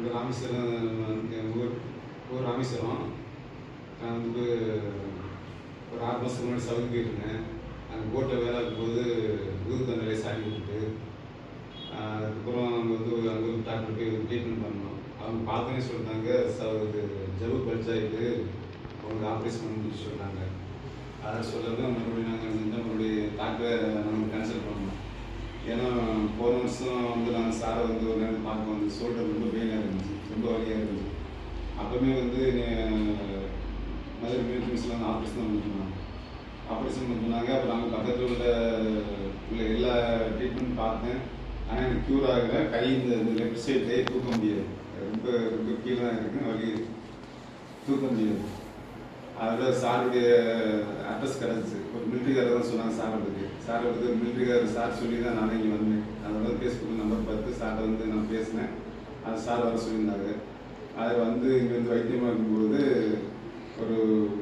வந்து ராமேஸ்வரம், எங்கள் ஊர் ராமேஸ்வரம். நான் வந்து ஒரு 6 மாதத்துக்கு முன்னாடி சவுதி போயிருந்தேன். அங்கே போட்டில் வேலை இருக்கும்போது ஊருக்கு சாடி விட்டுட்டு, அதுக்கப்புறம் அங்கே வந்து டாக்டர் போய் ட்ரீட்மெண்ட் பண்ணோம். அவங்க பார்த்தோன்னே சொல்லிட்டாங்க, இது ஜவ்வு பல்ஜாயிட்டு அவங்க ஆப்ரேஷன் பண்ணி சொல்லிட்டாங்க. அதை சொல்லவும் மறுபடியும் மறுபடியும் டாக்டரை நம்ம கேன்சல் பண்ணோம். ஏன்னா போன வருஷம் வந்து நாங்கள் சாரை வந்து ஒரு நேரம் பார்க்க வந்து ஷோல்டர் ரொம்ப பெயினாக இருந்துச்சு, ரொம்ப வலியாக இருந்துச்சு. அப்போவுமே வந்து மதுரை மெடிக்கல்ஸில் வந்து ஆப்ரேஷன் தான் பண்ணிருந்தாங்க. ஆப்ரேஷன் பண்ணிருந்தாங்க. அப்போ நாங்கள் பக்கத்தில் உள்ள எல்லா ட்ரீட்மெண்ட் பார்த்தேன். ஆனால் எனக்கு க்யூர் ஆகலை. கை இந்த லெஃப்ட் சைட்லேயே தூக்க முடியாது, ரொம்ப ரொம்ப கீழே தான் இருக்குது, வலி தூக்க முடியாது. அதில் சாருடைய அட்ரஸ் கிடச்சிச்சு. ஒரு மிலிட்ரிக்காரர் தான் சொன்னாங்க சாரை பற்றி மிலிட்ரிக்காரர் சார் சொல்லி தான் நானே இங்கே வந்தேன். அதோட ஃபேஸ்புக் நம்பர் பார்த்து சாரை வந்து நான் பேசினேன். அது சார் வர சொல்லியிருந்தாங்க. அதை வந்து இங்கே வந்து வைத்தியமாக இருக்கும்போது ஒரு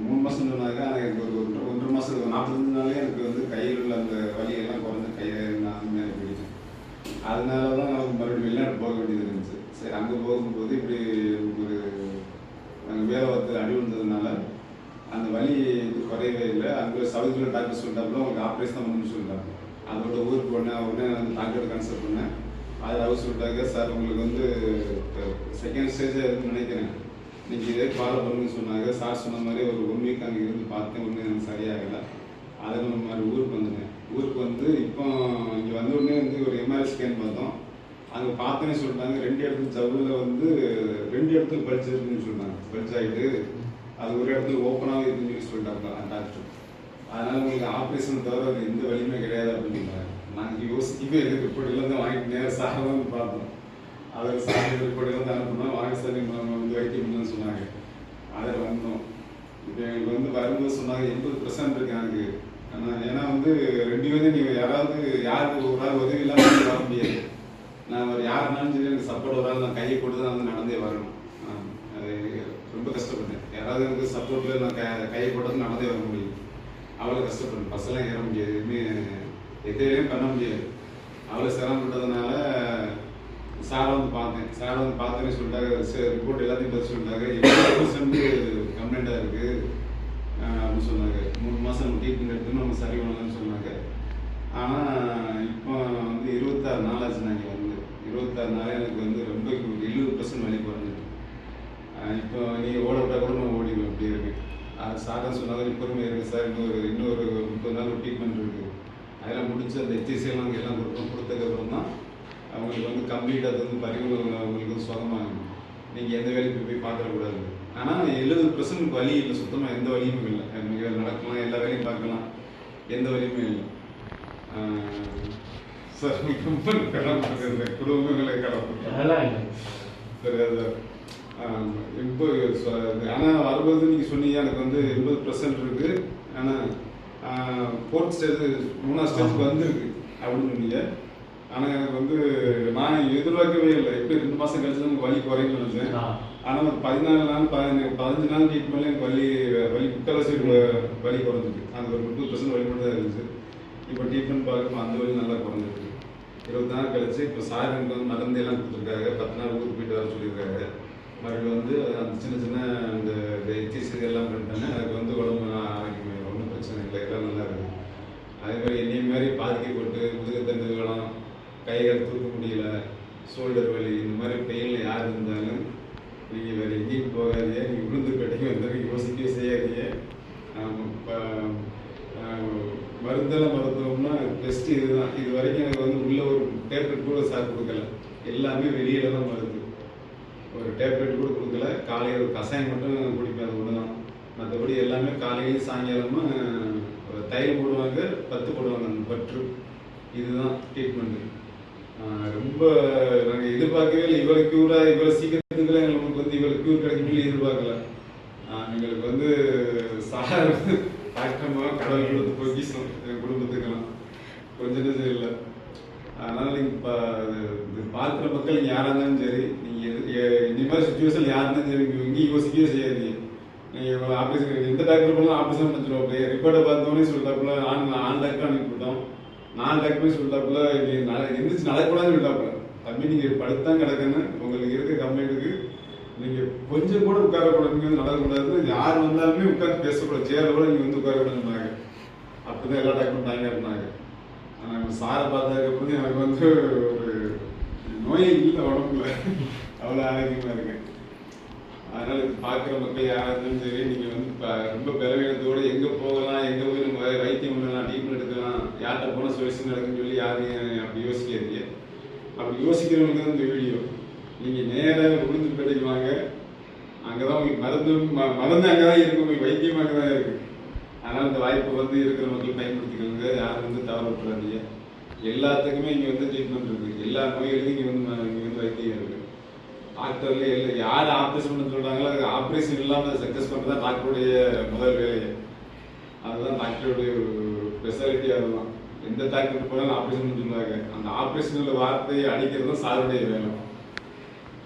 3 மாதம் சொன்னாங்க. ஆனால் எனக்கு ஒரு 1.5 மாதம் 45 நாளே எனக்கு வந்து கையில் உள்ள அந்த வலியெல்லாம் குறைஞ்ச கையை நான் மேலே போயிட்டேன். அதனால தான் நமக்கு மறுபடியும் வெளிநாடு போக வேண்டியது இருந்துச்சு. சரி, அங்கே போகும்போது இப்படி ஒரு நாங்கள் வேலை பார்த்து அடி விழுந்ததுனால அந்த வலி குறையவே இல்லை. அங்கே சவுதியில் டாக்டர் சொல்லிட்டாப்புல உங்களுக்கு ஆப்ரேஷன் தான் பண்ணணும்னு சொல்லிட்டாங்க. அதோட ஊருக்கு போனேன். உடனே வந்து டாக்டரை கன்சல்ட் பண்ணேன். அதில் அவர் சொல்லிட்டாங்க, சார் உங்களுக்கு வந்து செகண்ட் ஸ்டேஜாக இருக்குன்னு நினைக்கிறேன், நீங்கள் இதே ஃபாலோ பண்ணுன்னு சொன்னாங்க. சார் சொன்ன மாதிரி ஒரு 1 வீக் அங்கே இருந்து பார்த்தேன். ஒன்றும் எனக்கு சரியாகலை. அதை நம்ம மாதிரி ஊருக்கு வந்துட்டேன். ஊருக்கு வந்து இப்போ இங்கே வந்த உடனே வந்து ஒரு எம்ஆர்ஐ ஸ்கேன் பார்த்தோம். அங்கே பார்த்தோன்னே சொல்லிட்டாங்க 2 இடத்துல ஜவ்வில் வந்து 2 இடத்துல பல்ஜ் இருக்குன்னு சொல்லிட்டாங்க. பல்ஜ் ஆகிட்டு அது ஒரு இடத்துல ஓப்பனாகவே இருக்குன்னு சொல்லிட்டாங்க டாக்டர். அதனால் உங்களுக்கு ஆப்ரேஷன் தவிர அது எந்த வலியுமே கிடையாது அப்படின்னாங்க. நாங்கள் யோசிக்கவே எதுக்கு ரிப்போர்ட்லாம் தான் வாங்கிட்டு நேரம் சாரை வந்து பார்த்தோம். அதில் சார் ரிப்போர்ட்லாம் தான் அனுப்பினோம். வாங்க சார் நம்ம வந்து வைத்தியம் பண்ணணும்னு சொன்னாங்க. அதில் வந்தோம். இப்போ எங்களுக்கு வந்து வரும்போது சொன்னாங்க 80% இருக்கு எனக்கு. ஏன்னா வந்து 2 பேரும் நீங்கள் யாருக்கு ஒரு ஆள் உதவி இல்லாமல் வர முடியாது. நான் ஒரு யாருனாலும் சரி எனக்கு சப்போர்ட் ஒரு ஆள் நான் கையை போட்டு தான் வந்து நடந்தே வரணும். அது ரொம்ப கஷ்டப்பட்டேன். யாராவது எனக்கு சப்போர்ட்டில் நான் கையை போட்டு நடந்தே வர முடியும். அவ்வளோ கஷ்டப்பட்டேன். பஸ்ஸெல்லாம் ஏற முடியாது, எதுவுமே பண்ண முடியாது. அவ்வளோ சிரமப்பட்டதுனால சாரை வந்து பார்த்தேன். சாரை வந்து பார்த்தோன்னே சொல்லிட்டாங்க, ரிப்போர்ட் எல்லாத்தையும் பார்த்து சொல்லிட்டாங்க 80% கம்ப்ளைண்ட்டாக இருக்குது அப்படின்னு சொன்னாங்க. 3 மாதம் ட்ரீட்மெண்ட் எடுத்துன்னு நம்ம சரி பண்ணலாம்னு சொன்னாங்க. ஆனால் இப்போ வந்து 26 நாள் ஆச்சு. நாங்கள் வந்து 26 நாளே எனக்கு வந்து ரொம்ப 70% வலி குறைஞ்சிட்டு. இப்போ நீங்கள் ஓட விட்டா கூட நம்ம ஓடிடுவோம், அப்படி இருக்கு. அது சார் சொன்னாங்க, பொறுமையாக இருக்குது சார், இன்னொரு 30 நாள் ட்ரீட்மெண்ட் இருக்குது. அதெல்லாம் முடிச்சு அந்த எச்எஸ்எல்லாம் எல்லாம் கொடுத்ததுக்கப்புறம் தான் அவங்களுக்கு வந்து கம்ப்ளீட்டாக அது வந்து பரிவு அவங்களுக்கு வந்து சுகமாகும். நீங்கள் எந்த வேலைக்கு போய் பார்த்துடக்கூடாது. ஆனால் 70% வலி இல்லை, சுத்தமாக எந்த வலியுமே இல்லை. நீங்கள் நடக்கலாம், எல்லா வேலையும் பார்க்கலாம், எந்த வலியுமே இல்லை. சார் ரொம்ப கடமை குடும்பங்களை கடமை. சரி, அது இப்போ ஆனால் வரும்போது நீங்கள் சொன்னீங்க எனக்கு வந்து 80% இருக்குது. ஆனால் 4th ஸ்டேஜ் 3ஆவது ஸ்டேஜுக்கு வந்துருக்கு அப்படின்னு சொன்னீங்க. ஆனால் எனக்கு வந்து நான் எதிர்பார்க்கவே இல்லை. எப்படி 2 மாதம் கழிச்சு எனக்கு வலி குறையும்னு நினச்சேன். ஆனால் ஒரு 14 நாள் 15 நாள் ட்ரீட்மெண்ட்ல எனக்கு வலி முக்கால்வாசி வலி குறைஞ்சிருக்கு. அந்த ஒரு 30% வலி மட்டும் தான் இருந்துச்சு. இப்போ ட்ரீட்மெண்ட் பார்க்கும்போது அந்த வலி நல்லா குறைஞ்சிருக்கு. 20 நாள் கழிச்சு இப்போ சார் எனக்கு வந்து மருந்து எல்லாம் கொடுத்துருக்காங்க. 10 நாள் ஊருக்கு போயிட்டு வர சொல்லியிருக்காங்க. மறுபடியும் வந்து அந்த சின்ன அந்த எக்ஸசைஸ் எல்லாம் பண்ணிட்டாங்க. எனக்கு வந்து உடம்பு ஆரோக்கியம், ஒன்றும் பிரச்சனை இல்லை, எல்லாம் நல்லா இருக்குது. அதே மாதிரி என்னைய மாதிரி பாதிக்கப்பட்டு முதுகுத்தண்டு வேணும், கைகள் தூக்க முடியல, ஷோல்டர் வலி, இந்த மாதிரி பெயினில் யார் இருந்தாலும் நீங்கள் வேறு எங்கேயும் போகாதீங்க. நீங்கள் விழுந்துப்பேட்டைக்கு வந்து யோசிக்கவே செய்யாதீங்க. இப்போ மருத்துவம்னா பெஸ்ட்டு இதுதான். இது வரைக்கும் எனக்கு வந்து உள்ள ஒரு டேப்லெட் கூட சார் கொடுக்கல. எல்லாமே வெளியில தான் மருந்து. ஒரு டேப்லெட் கூட கொடுக்கல. காலையில் ஒரு கஷாயம் மட்டும் குடிப்பேன், அது ஒன்று தான். மற்றபடி எல்லாமே காலையிலையும் சாயங்காலமும் தைலம் போடுவாங்க, 10 போடுவாங்க, அந்த பற்று. இதுதான் ட்ரீட்மெண்ட்டு. ரொம்ப நாங்கள் எதிர்பார்க்கவே இல்லை. இவ்வளோ க்யூராக இவ்வளோ சீக்கிரத்துக்குள்ள எங்களுக்கு வந்து இவ்வளோ க்யூர் கிடைக்கும்னு எதிர்பார்க்கல. எங்களுக்கு வந்து சார் டாக்டர்மா கடவுள் கொடுத்து பொக்கிஷம் என் குடும்பத்துக்கெல்லாம் கொஞ்சம் இல்லை. அதனால் நீங்கள் இப்போ பார்க்குற மக்கள் நீங்கள் யாராக இருந்தாலும் சரி, நீங்கள் இந்த மாதிரி சுச்சுவேஷன் யாராக இருந்தாலும் சரி, எங்கேயும் யோசிக்கவே செய்யாதீங்க. நீங்கள் ஆப்ரேஷன் எந்த டாக்டர் போனாலும் ஆப்ரேஷன் பண்ணிச்சிருவோம். ரிப்போர்ட்டை பார்த்தோன்னே சொல்லிட்டாப்புல ஆண் டாக்டர் அனுப்பிவிட்டோம். 4 டாக்டருமே சொல்லிட்டாப்புல எந்திரிச்சு நடக்கூடாதுன்னு சொல்லிட்டாப்புல. அதுமாதிரி நீங்கள் படுத்தான் கிடக்குன்னு உங்களுக்கு இருக்க கம்ப்ளைண்ட்டுக்கு நீங்கள் கொஞ்சம் கூட உட்காரக்கூடாது, நீங்கள் வந்து நடக்கக்கூடாது, யார் வந்தாலுமே உட்காந்து பேசக்கூடாது, சேரில் கூட நீங்கள் வந்து உட்காரக்கூடாதுன்னாங்க. அப்படி தான் எல்லா டாக்டரும் தாங்க இருந்தாங்க. ஆனால் சாரை பார்த்ததுக்கப்புறம் எனக்கு வந்து ஒரு நோயே இல்லை உடம்புல, அவ்வளோ ஆரோக்கியமாக இருக்கு. அதனால் இது பார்க்குற மக்கள் யாராக இருந்தாலும் சரி, நீங்கள் வந்து ரொம்ப பலவீனத்தோடு எங்கே போகலாம், எங்கே போய் நம்ம வைத்தியம் பண்ணலாம், ட்ரீட்மெண்ட் எடுக்கலாம், யார்கிட்ட போனால் சொல்யூஷன் நடக்குன்னு சொல்லி யாரையும் அப்படி யோசிக்காதீங்க. அப்படி யோசிக்கிறவங்களுக்கு தான் இந்த வீடியோ. நீங்கள் நேராக உளுந்தூர்பேட்டைக்கு வாங்க, அங்கே தான் உங்களுக்கு மருந்து அங்கே தான் இருக்குது, உங்களுக்கு வைத்தியம் அங்கே தான் இருக்குது. அதனால் இந்த வாய்ப்பு வந்து இருக்கிற மக்கள் பயன்படுத்திக்கோங்க, யாரும் வந்து தவறு விட்டுறாதீங்க. எல்லாத்துக்குமே இங்கே வந்து ட்ரீட்மெண்ட் இருக்குது, எல்லா நோய்களுக்கும் இங்கே வந்து வைத்தியம் இருக்குது. டாக்டர்லேயே இல்லை, யார் ஆப்ரேஷன் பண்ண சொல்கிறாங்களோ அது ஆப்ரேஷன் இல்லாமல் சக்ஸஸ் பண்ணுறது தான் டாக்டருடைய முதல் வேலையை. அதுதான் டாக்டருடைய ஸ்பெஷாலிட்டி. அதுதான் எந்த டாக்டர் போனாலும் ஆப்ரேஷன் பண்ண சொல்லுவாங்க, அந்த ஆப்ரேஷனில் வார்த்தையை அடிக்கிறது தான் சாருடைய வேலை.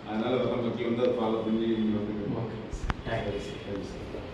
அதனால் வர மக்கள் வந்து அதை ஃபாலோ பண்ணி இங்கே வந்து ஓகே, தேங்க்யூ சார்.